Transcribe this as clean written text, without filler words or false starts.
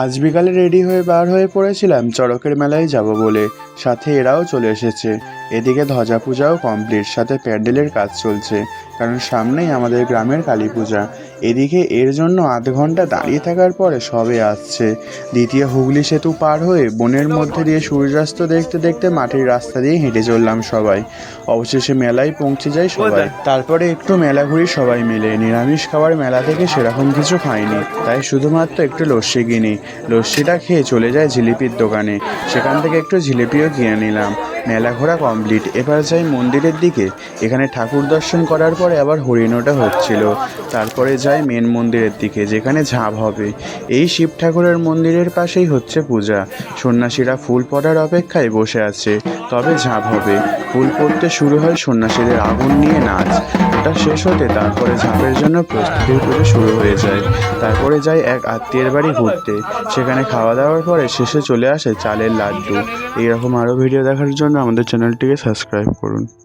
আজ বিকালে রেডি হয়ে বার হয়ে পড়েছিলাম চড়কের মেলায় যাব বলে, সাথে এরাও চলে এসেছে। এদিকে ধ্বজা পূজাও কমপ্লিট, সাথে প্যান্ডেলের কাজ চলছে, কারণ সামনেই আমাদের গ্রামের কালী পূজা। এদিকে এর জন্য আধ ঘন্টা দাঁড়িয়ে থাকার পরে সবে আসছে। দ্বিতীয় হুগলি সেতু পার হয়ে বনের মধ্যে দিয়ে সূর্যাস্ত দেখতে দেখতে মাটির রাস্তা দিয়ে হেঁটে চললাম সবাই। অবশেষে মেলায় পৌঁছে যাই সবাই। তারপরে একটু মেলা ঘুরি সবাই মিলে। নিরামিষ খাবার মেলা থেকে সেরকম কিছু খাইনি, তাই শুধুমাত্র একটু লস্যি কিনি। লস্যিটা খেয়ে চলে যায় জিলিপির দোকানে, সেখান থেকে একটু জিলিপিও কিনে নিলাম। মেলা ঘোরা কমপ্লিট, এবার যাই মন্দিরের দিকে। এখানে ঠাকুর দর্শন করার পরে আবার হরিণটা হচ্ছিল। তারপরে যাই মেন মন্দিরের দিকে, যেখানে ঝাঁপ হবে। এই শিব ঠাকুরের মন্দিরের পাশেই হচ্ছে পূজা। সন্ন্যাসীরা ফুল পড়ার অপেক্ষায় বসে আছে, তবে ঝাঁপ হবে। ফুল পড়তে শুরু হয় সন্ন্যাসীদের আগুন নিয়ে নাচ। ওটা শেষ হতে তারপরে ঝাঁপের জন্য প্রস্তুতির পুজো শুরু হয়ে যায়। তারপরে যাই এক আত্মীয়ের বাড়ি ঘুরতে, সেখানে খাওয়া দাওয়ার পরে শেষে চলে আসে চালের লাড্ডু। এইরকম আরও ভিডিও দেখার জন্য আমাদের চ্যানেলটিকে সাবস্ক্রাইব করুন।